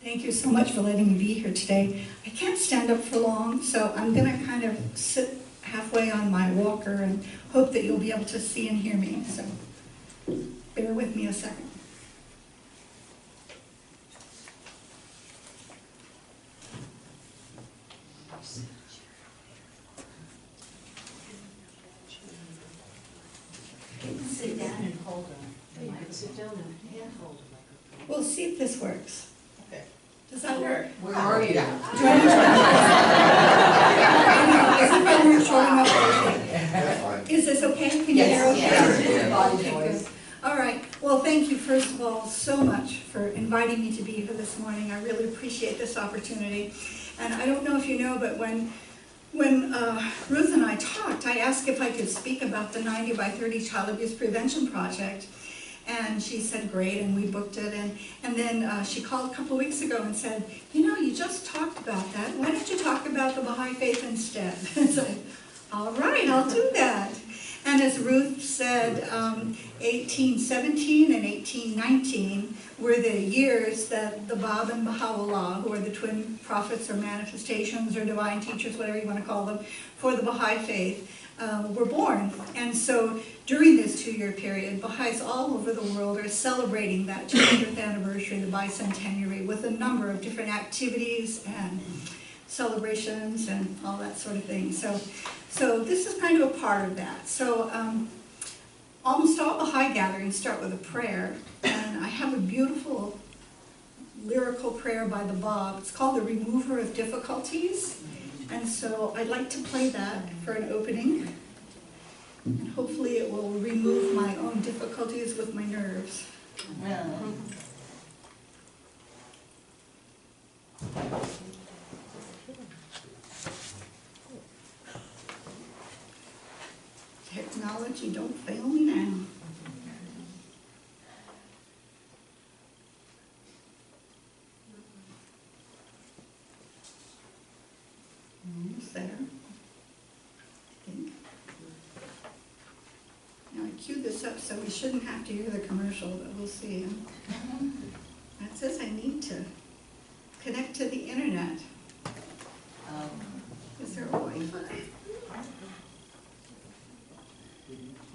Thank you so much for letting me be here today. I can't stand up for long, so I'm going to kind of sit halfway on my walker and hope that you'll be able to see and hear me. So bear with me a second. Sit down and hold them. You can sit down and hand hold them. We'll see if this works. Okay. Does that work? Where are you? Is this okay? Can you hear okay? Yes. All right. Well, thank you, first of all, so much for inviting me to be here this morning. I really appreciate this opportunity. And I don't know if you know, but when Ruth and I talked, I asked if I could speak about the 90 by 30 Child Abuse Prevention Project. And she said, great, and we booked it. And then she called a couple of weeks ago and said, you know, you just talked about that. Why don't you talk about the Baha'i Faith instead? So, all right, I'll do that. And as Ruth said, 1817 and 1819 were the years that the Bab and Baha'u'llah, who are the twin prophets or manifestations or divine teachers, whatever you want to call them, for the Baha'i Faith, were born. And so during this 2-year period, Baha'is all over the world are celebrating that 200th anniversary, the bicentenary, with a number of different activities and celebrations and all that sort of thing. So this is kind of a part of that. So almost all Baha'i gatherings start with a prayer, and I have a beautiful lyrical prayer by the Bab. It's called the Remover of Difficulties. And so I'd like to play that for an opening. And hopefully it will remove my own difficulties with my nerves. Technology, don't fail me now. Almost there, I think. Now I queued this up so we shouldn't have to hear the commercial, but we'll see. That says I need to connect to the internet. Is there a Wi-Fi?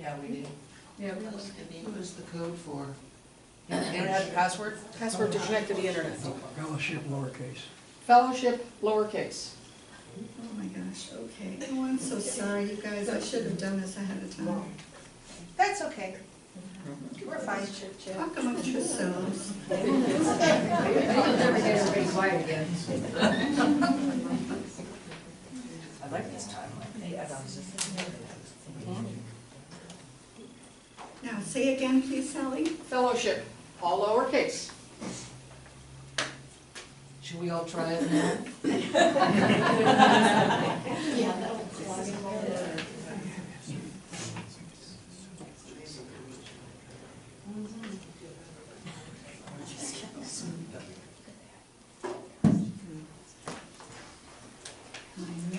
Yeah, we do. Yeah, What is the code for? internet password? Password to connect to the internet. Fellowship lowercase. Fellowship, lowercase. Oh my gosh, okay. Oh, I'm so sorry, you guys. I should have done this ahead of time. That's okay. We're fine. Talk amongst yourselves. I'll never get everybody quiet again. I like this time. Now, say again, please, Sally. Fellowship, all lowercase. Should we all try it now?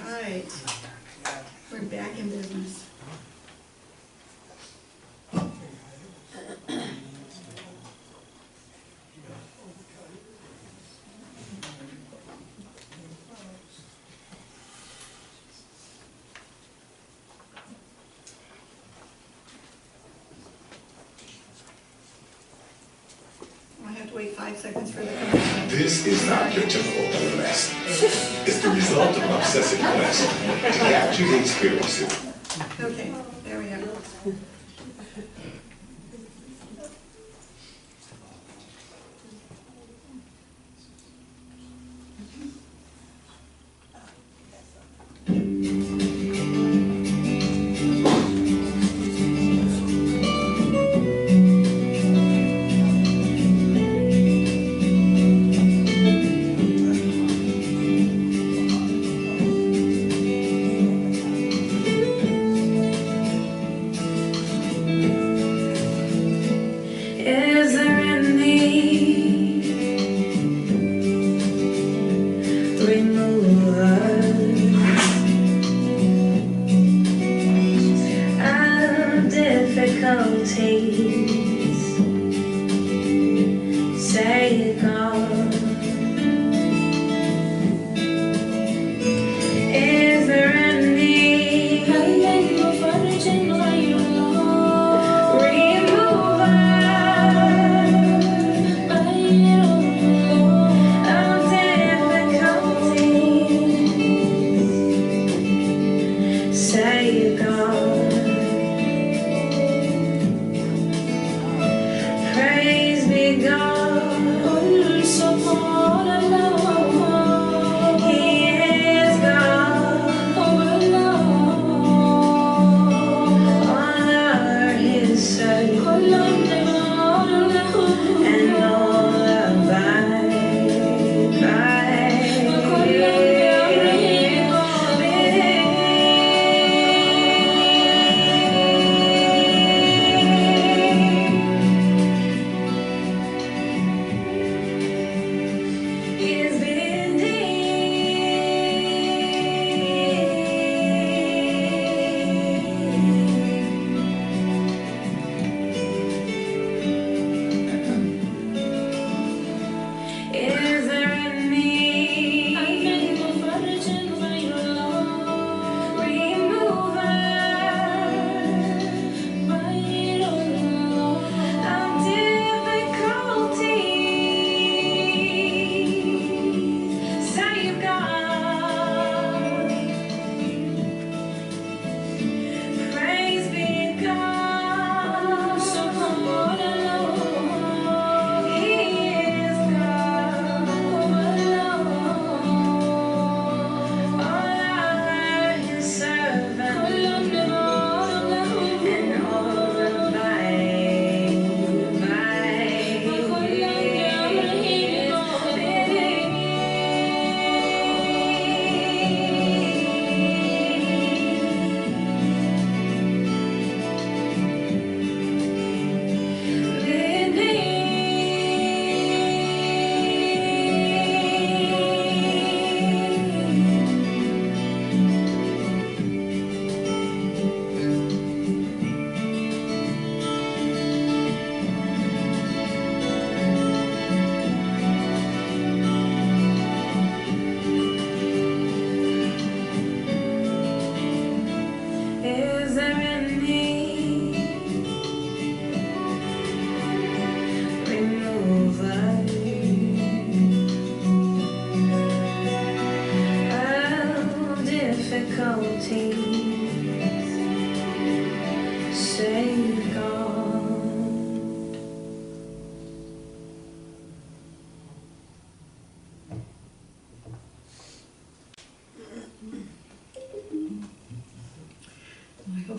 All right. We're back in business. I have to wait 5 seconds for the commercial. This is not your typical OMS. It's the result of an obsessive quest to capture the experience. Okay, there we go. Is there any remover of difficulties? Say God.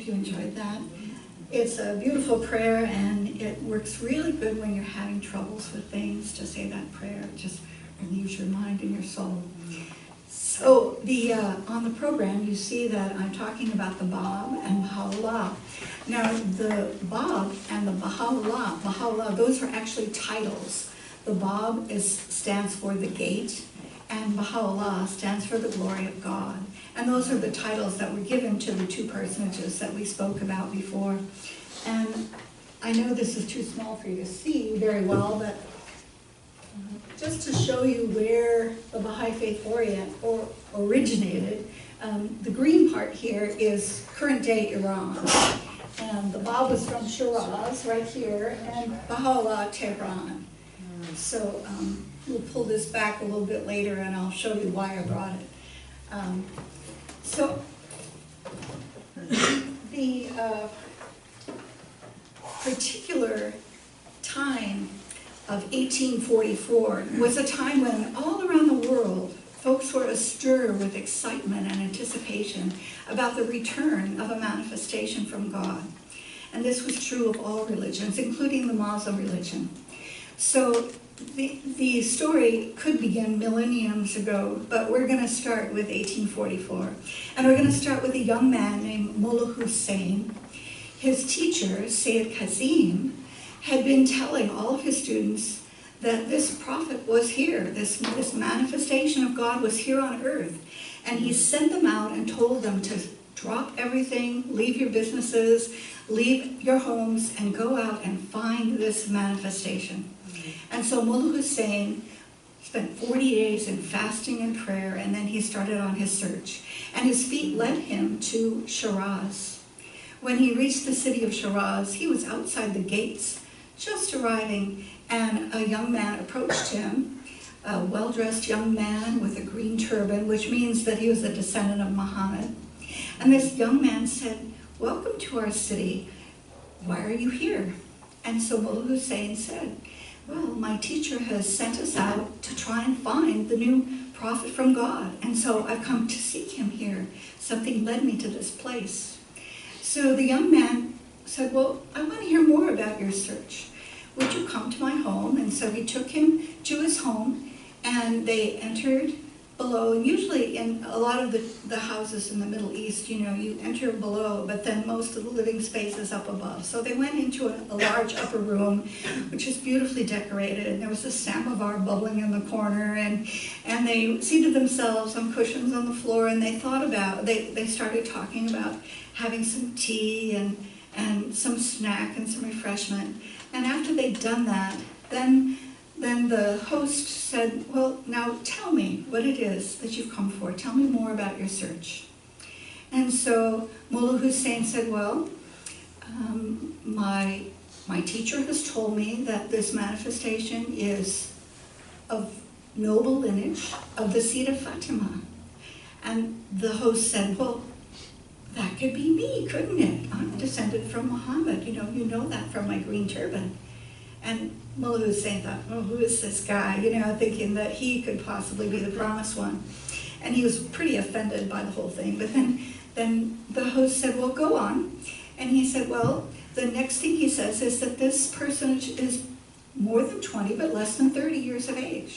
hope you enjoyed that. It's a beautiful prayer, and it works really good when you're having troubles with things to say that prayer. It just relieves your mind and your soul. So on the program, you see that I'm talking about the Bab and Baha'u'llah. Now, the Bab and the Baha'u'llah, those are actually titles. The Bab stands for the gate, and Baha'u'llah stands for the glory of God. And those are the titles that were given to the two personages that we spoke about before. And I know this is too small for you to see very well, but just to show you where the Baha'i Faith originated, the green part here is current-day Iran. And the Bab was from Shiraz, right here, and Baha'u'llah, Tehran. So we'll pull this back a little bit later, and I'll show you why I brought it. So the particular time of 1844 was a time when all around the world folks were astir with excitement and anticipation about the return of a manifestation from God. And this was true of all religions, including the Muslim religion. So the story could begin millenniums ago, but we're going to start with 1844. And we're going to start with a young man named Mullah Hussein. His teacher, Sayyid Kazim, had been telling all of his students that this prophet was here, this manifestation of God was here on earth. And he sent them out and told them to drop everything, leave your businesses, leave your homes, and go out and find this manifestation. And so Mullah Hussein spent 40 days in fasting and prayer, and then he started on his search. And his feet led him to Shiraz. When he reached the city of Shiraz, he was outside the gates, just arriving, and a young man approached him, a well-dressed young man with a green turban, which means that he was a descendant of Muhammad. And this young man said, "Welcome to our city. Why are you here?" And so Mullah Hussein said, "Well, my teacher has sent us out to try and find the new prophet from God, and so I've come to seek him here. Something led me to this place." So the young man said, "Well, I want to hear more about your search. Would you come to my home?" And so he took him to his home, and they entered below. And usually in a lot of the houses in the Middle East, you know, you enter below, but then most of the living space is up above. So they went into a large upper room, which is beautifully decorated, and there was a samovar bubbling in the corner, and they seated themselves on cushions on the floor, and they started talking about having some tea and some snack and some refreshment. And after they'd done that, then the host said, "Well, now tell me what it is that you've come for. Tell me more about your search." And so Mullah Hussein said, "Well, my teacher has told me that this manifestation is of noble lineage of the seed of Fatima." And the host said, "Well, that could be me, couldn't it? I'm descended from Muhammad. You know that from my green turban." And Mullah Hussein thought, "Oh, who is this guy?" Thinking that he could possibly be the promised one. And he was pretty offended by the whole thing. But then the host said, "Well, go on." And he said, "Well, the next thing he says is that this personage is more than 20, but less than 30 years of age."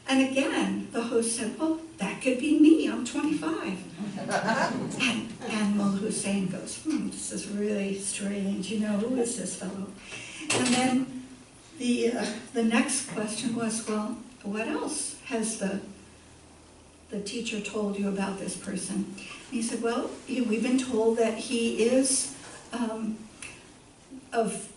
And again, the host said, "Well, that could be me. I'm 25. And Mullah Hussein goes, "This is really strange. Who is this fellow?" And then the next question was, "Well, what else has the teacher told you about this person?" And he said, "Well, we've been told that he is of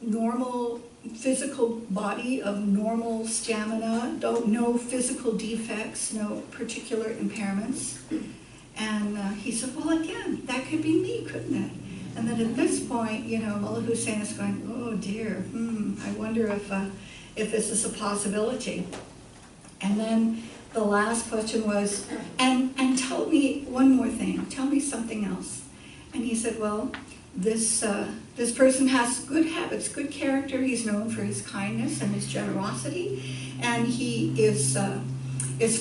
normal physical body, of normal stamina, no physical defects, no particular impairments." And he said, "Well, again, that could be me, couldn't it?" And then at this point, Mullah Hussein is going, "Oh dear, I wonder if this is a possibility." And then the last question was, and tell me one more thing, tell me something else. And he said, "Well, this person has good habits, good character. He's known for his kindness and his generosity, and he is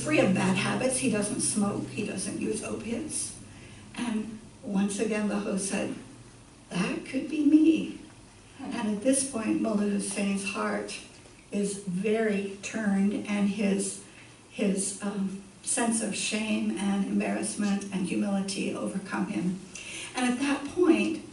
free of bad habits. He doesn't smoke, he doesn't use opiates." And once again the host said, that could be me. And at this point, Mullah Hussein's heart is very turned, and his sense of shame and embarrassment and humility overcome him. And at that point,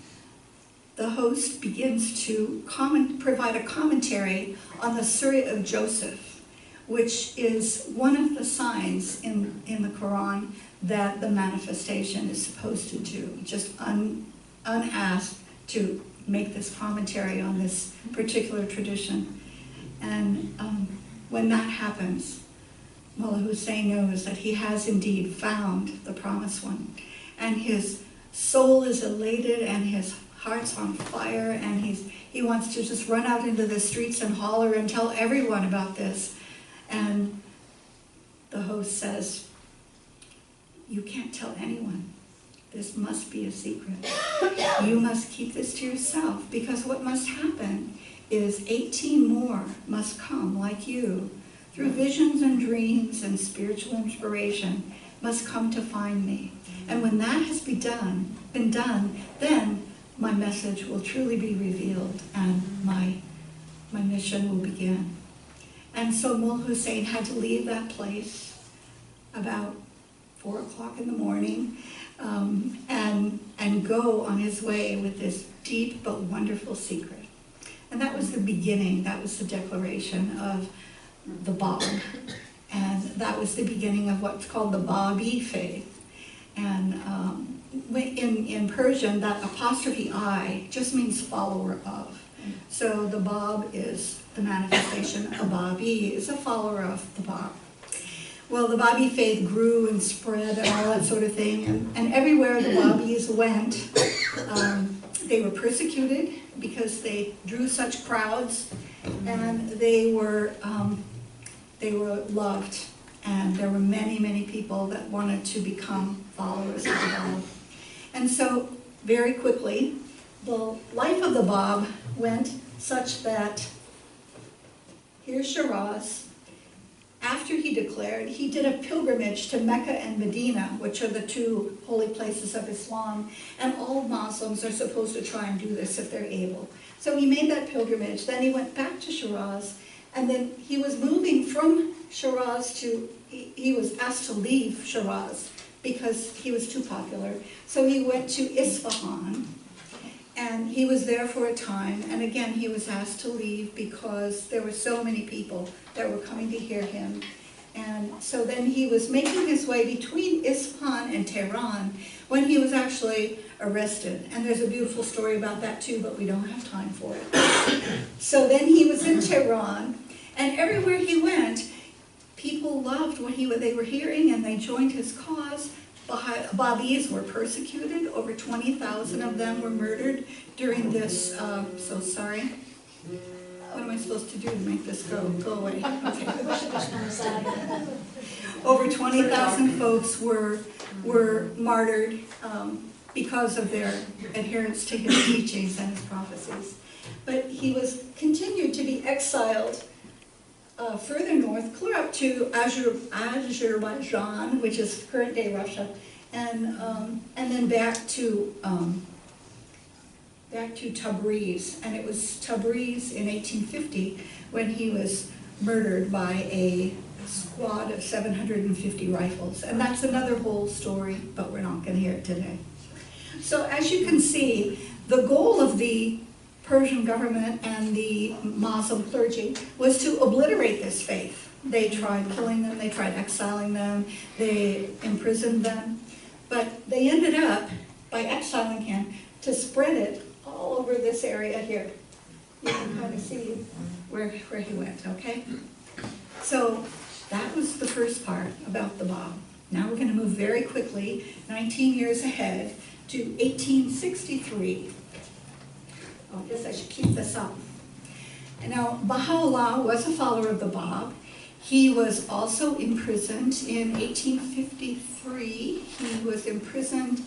the host begins to provide a commentary on the Surah of Joseph, which is one of the signs in the Quran that the manifestation is supposed to do, just unasked to make this commentary on this particular tradition. And when that happens, Mullah Hussein knows that he has indeed found the promised one. And his soul is elated and his heart's on fire, and he wants to just run out into the streets and holler and tell everyone about this. And the host says, you can't tell anyone. This must be a secret. You must keep this to yourself, because what must happen is 18 more must come like you, through visions and dreams and spiritual inspiration, must come to find me. And when that has been done, then my message will truly be revealed and my mission will begin. And so Mullah Hussein had to leave that place about 4 o'clock in the morning and go on his way with this deep but wonderful secret. And that was the beginning, that was the declaration of the Bab. And that was the beginning of what's called the Baha'i Faith. And in Persian, that apostrophe I just means follower of. So the Bab is the manifestation, a Baha'i is a follower of the Bab. Well, the Baha'i Faith grew and spread and all that sort of thing, and everywhere the Babis went, they were persecuted because they drew such crowds, and they were loved, and there were many, many people that wanted to become followers of the Bab. And so, very quickly, the life of the Bab went such that here's Shiraz. After he declared, he did a pilgrimage to Mecca and Medina, which are the two holy places of Islam, and all Muslims are supposed to try and do this if they're able. So he made that pilgrimage, then he went back to Shiraz, and then he was moving from Shiraz to, he was asked to leave Shiraz because he was too popular. So he went to Isfahan, and he was there for a time, and again he was asked to leave because there were so many people that were coming to hear him. And so then he was making his way between Isfahan and Tehran when he was actually arrested. And there's a beautiful story about that too, but we don't have time for it. So then he was in Tehran, and everywhere he went, people loved what they were hearing, and they joined his cause. Babis were persecuted. Over 20,000 of them were murdered during this, so sorry. What am I supposed to do to make this go away? Okay. Over 20,000 folks were martyred because of their adherence to his teachings and his prophecies. But he was continued to be exiled further north, clear up to Azerbaijan, which is current-day Russia, and then back to Tabriz. And it was Tabriz in 1850 when he was murdered by a squad of 750 rifles. And that's another whole story, but we're not going to hear it today. So as you can see, the goal of the Persian government and the Muslim clergy was to obliterate this faith. They tried killing them, they tried exiling them, they imprisoned them, but they ended up, by exiling him, to spread it all over this area here. You can kind of see where he went, okay? So that was the first part about the Bab. Now we're going to move very quickly, 19 years ahead, to 1863. I guess I should keep this up. And now, Baha'u'llah was a follower of the Bab. He was also imprisoned in 1853. He was imprisoned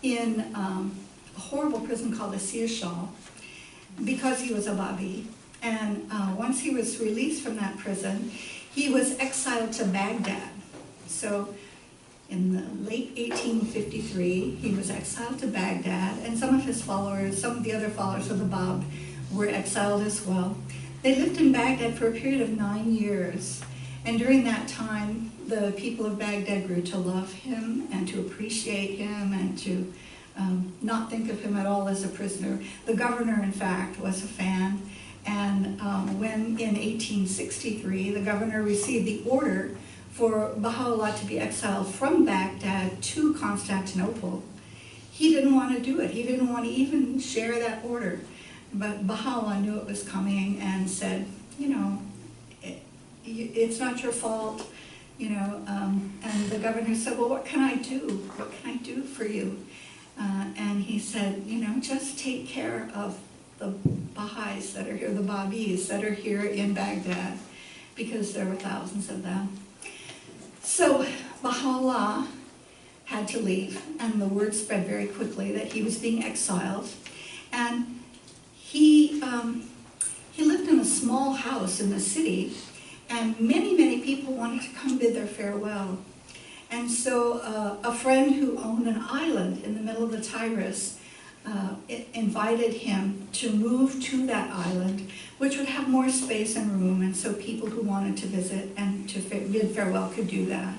in a horrible prison called the Sirshal because he was a Babi. And once he was released from that prison, he was exiled to Baghdad. So In the late 1853, he was exiled to Baghdad, and some of his followers, some of the other followers of the Bab, were exiled as well. They lived in Baghdad for a period of 9 years, and during that time, the people of Baghdad grew to love him and to appreciate him and to not think of him at all as a prisoner. The governor, in fact, was a fan, and when in 1863, the governor received the order for Baha'u'llah to be exiled from Baghdad to Constantinople, he didn't want to do it. He didn't want to even share that order. But Baha'u'llah knew it was coming and said, you know, it's not your fault, you know. And the governor said, well, what can I do? What can I do for you? And he said, you know, just take care of the Baha'is that are here, the Babis that are here in Baghdad, because there were thousands of them. So Baha'u'llah had to leave, and the word spread very quickly that he was being exiled. And he lived in a small house in the city, and many people wanted to come bid their farewell. And so a friend who owned an island in the middle of the Tigris invited him to move to that island, which would have more space and room, and so people who wanted to visit and to bid farewell could do that.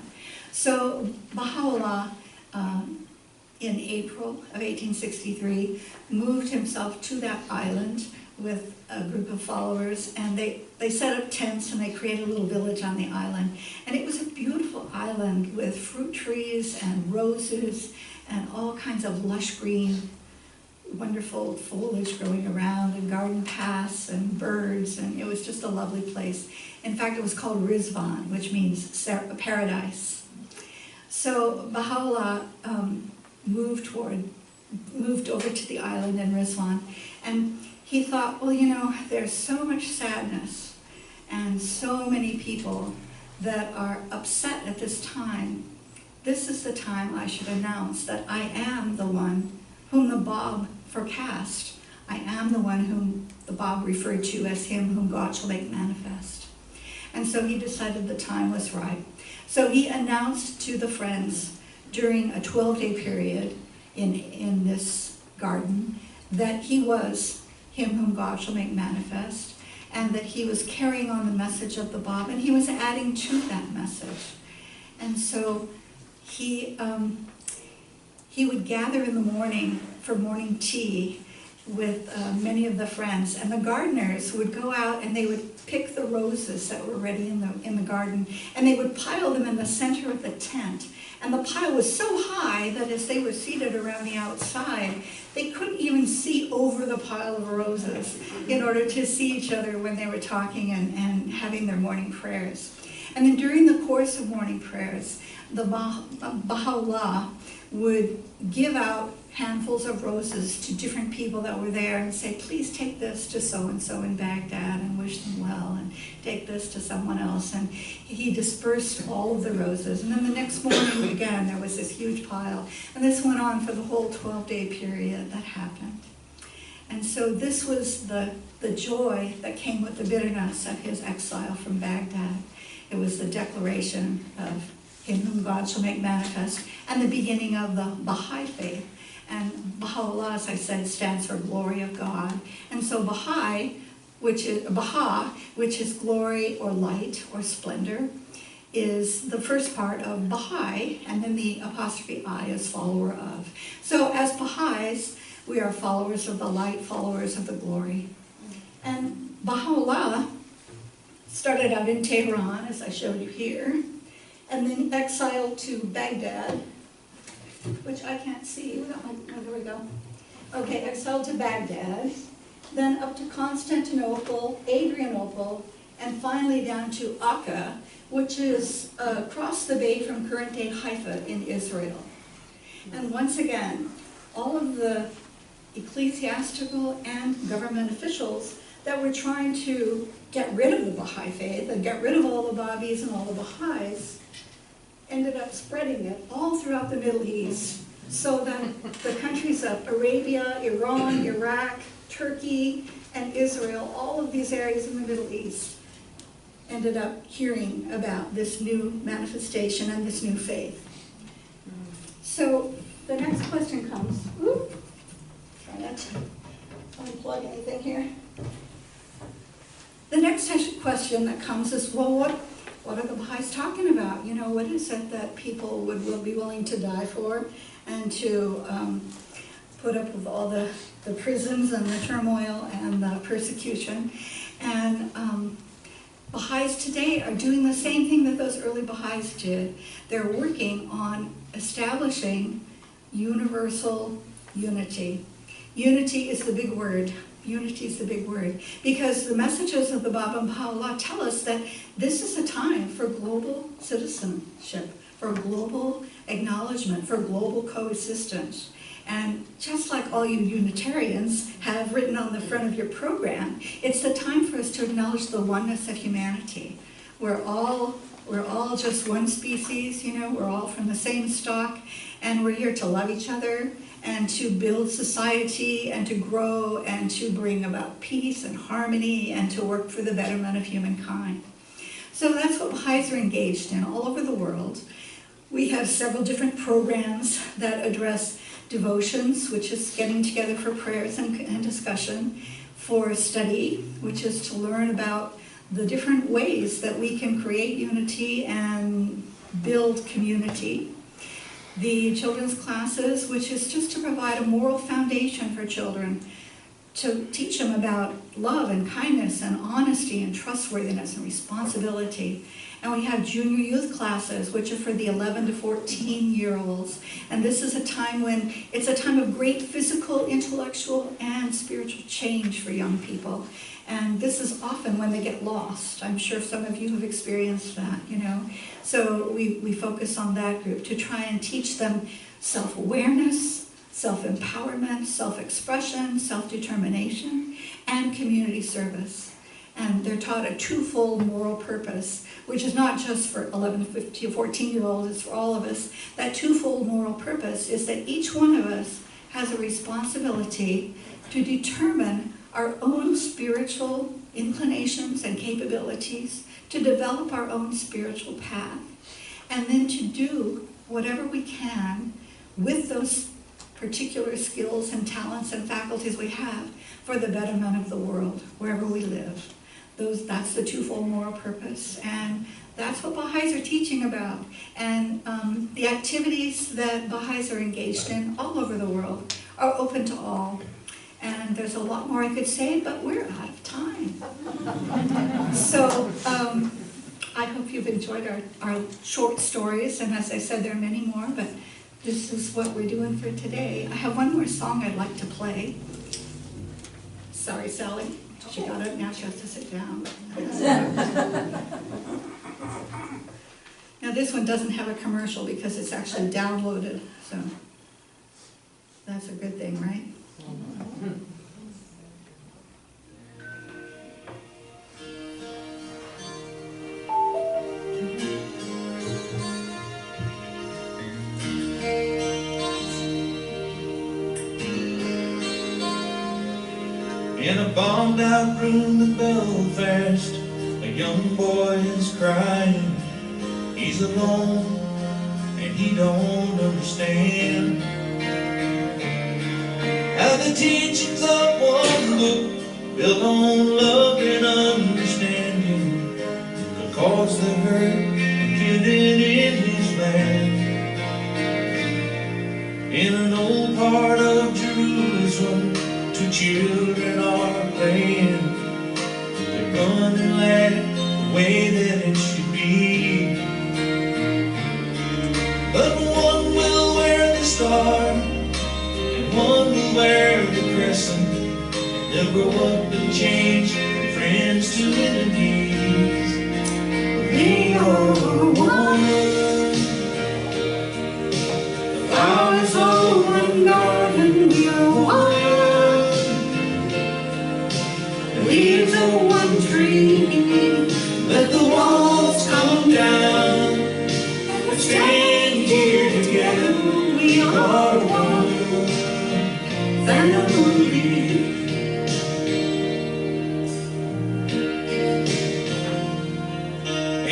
So Baha'u'llah, in April of 1863, moved himself to that island with a group of followers, and they set up tents and they created a little village on the island. And it was a beautiful island with fruit trees and roses and all kinds of lush green, wonderful foliage growing around, and garden paths and birds, and it was just a lovely place. In fact, it was called Rizwan, which means paradise. So Baha'u'llah moved over to the island in Rizwan, and he thought, well, you know, there's so much sadness and so many people that are upset at this time. This is the time I should announce that I am the one whom the Bab forecast. I am the one whom the Bab referred to as him whom God shall make manifest. And so he decided the time was right. So he announced to the friends during a 12-day period in this garden that he was him whom God shall make manifest, and that he was carrying on the message of the Bab, and he was adding to that message. And so he would gather in the morning for morning tea with many of the friends, and the gardeners would go out and they would pick the roses that were ready in the garden, and they would pile them in the center of the tent. And the pile was so high that as they were seated around the outside, they couldn't even see over the pile of roses in order to see each other when they were talking and having their morning prayers. And then during the course of morning prayers, the Baha'u'llah would give out handfuls of roses to different people that were there and say, please take this to so-and-so in Baghdad and wish them well, and take this to someone else. And he dispersed all of the roses. And then the next morning, again, there was this huge pile. And this went on for the whole 12-day period that happened. And so this was the joy that came with the bitterness of his exile from Baghdad. It was the declaration of him whom God shall make manifest, and the beginning of the Baha'i Faith. And Baha'u'llah, as I said, stands for glory of God. And so Baha, which is glory or light or splendor, is the first part of Baha'i, and then the apostrophe I is follower of. So as Baha'is, we are followers of the light, followers of the glory. And Baha'u'llah started out in Tehran, as I showed you here, and then exiled to Baghdad, which I can't see. Oh, there we go. Okay, exiled to Baghdad, then up to Constantinople, Adrianople, and finally down to Akka, which is across the bay from current-day Haifa in Israel. And once again, all of the ecclesiastical and government officials that were trying to get rid of the Baha'i Faith and get rid of all the Babis and all the Baha'is ended up spreading it all throughout the Middle East, so that the countries of Arabia, Iran, Iraq, Turkey, and Israel, all of these areas in the Middle East, ended up hearing about this new manifestation and this new faith. So the next question comes, try not to unplug anything here. The next question that comes is, well, what are the Baha'is talking about? You know, what is it that people would be willing to die for and to put up with all the prisons and the turmoil and the persecution? And Baha'is today are doing the same thing that those early Baha'is did. They're working on establishing universal unity. Unity is the big word. Unity is the big word. Because the messages of the Bab and Baha'u'llah tell us that this is a time for global citizenship, for global acknowledgement, for global coexistence. And just like all you Unitarians have written on the front of your program, it's the time for us to acknowledge the oneness of humanity. We're all just one species, you know, we're all from the same stock, and we're here to love each other and to build society and to grow and to bring about peace and harmony and to work for the betterment of humankind. So that's what Baha'is are engaged in all over the world. We have several different programs that address devotions, which is getting together for prayers and discussion, for study, which is to learn about the different ways that we can create unity and build community. The children's classes, which is just to provide a moral foundation for children, to teach them about love and kindness and honesty and trustworthiness and responsibility. And we have junior youth classes, which are for the 11 to 14-year-olds. And this is a time when it's a time of great physical, intellectual, and spiritual change for young people. And this is often when they get lost. I'm sure some of you have experienced that, you know. So we focus on that group to try and teach them self-awareness, self-empowerment, self-expression, self-determination, and community service. And they're taught a twofold moral purpose, which is not just for 11, 15, 14-year-olds, it's for all of us. That twofold moral purpose is that each one of us has a responsibility to determine our own spiritual inclinations and capabilities, to develop our own spiritual path, and then to do whatever we can with those particular skills and talents and faculties we have for the betterment of the world, wherever we live. That's the twofold moral purpose, and that's what Baha'is are teaching about. And the activities that Baha'is are engaged in all over the world are open to all. And there's a lot more I could say, but we're out of time. So I hope you've enjoyed our short stories, and as I said, there are many more, but this is what we're doing for today. I have one more song I'd like to play. Sorry, Sally. She got it, now she has to sit down. Now this one doesn't have a commercial because it's actually downloaded, so that's a good thing, right? In a bombed out room in Belfast, a young boy is crying. He's alone and he don't understand how the teachings of one book built on love and understanding could cause the hurt and kill it in his land. In an old part of Jerusalem, two children are playing. They run and laugh the way that it should be. But one will wear the star and one will wear the crescent. They'll grow up and change from friends to enemies. We are one. The flowers of one garden, we are one. Leaves of one tree, let the walls come down, and stand here together, we are one family.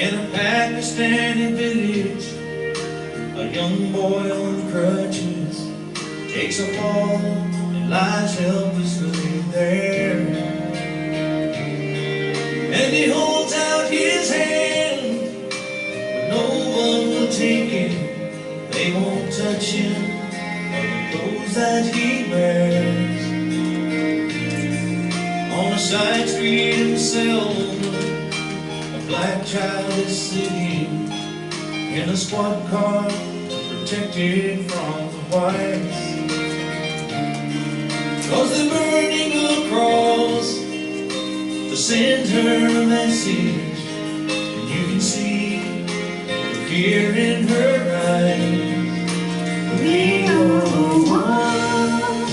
In a Pakistani village, A young boy on crutches takes a fall and lies helplessly there. And he holds out his hand, but no one will take it. They won't touch him or the clothes that he wears. On a side street in Selma, a black child is sitting in a squad car, protected from the whites. 'Cause they're burning a cross to send her a message, and you can see the fear in her eyes. We are one.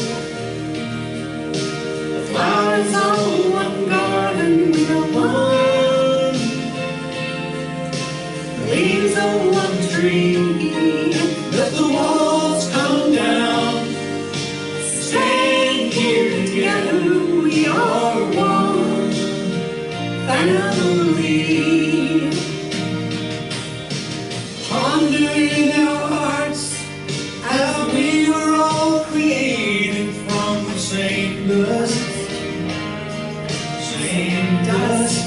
The flowers of one garden, we are one. The leaves of one tree, let the walls come down. Stand here together, we are one family. Ponder in our hearts how we were all created from the same dust, same dust.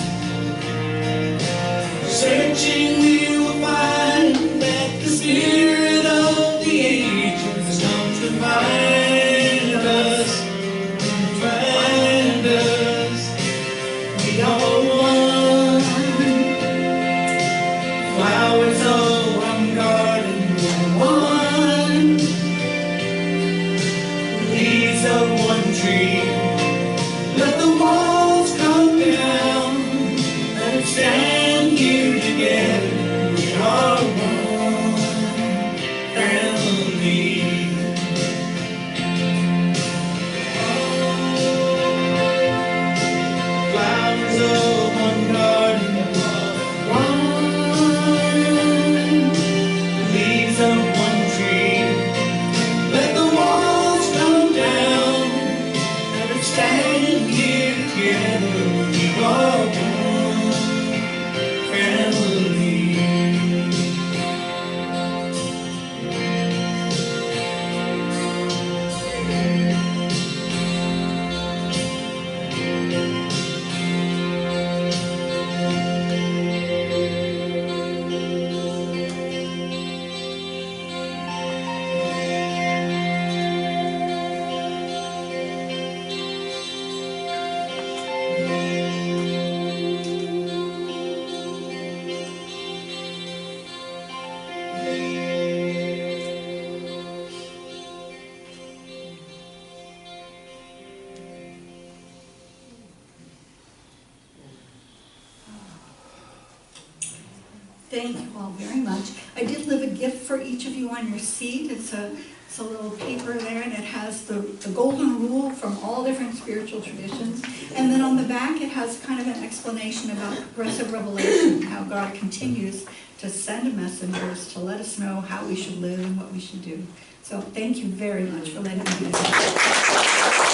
Searching we will find that the spirit of the ages comes to find us, find us. We are one. Flowers of one garden, one. Leaves of one tree. Let the walls come down and stand here together. We are one family. Flowers of one garden, one. Leaves of one tree. Let the walls come down and stand here together. We are one family. Thank you all very much. I did leave a gift for each of you on your seat. It's a little paper there, and it has the golden rule from all different spiritual traditions. And then on the back, it has kind of an explanation about progressive revelation, how God continues to send messengers to let us know how we should live and what we should do. So thank you very much for letting me do that.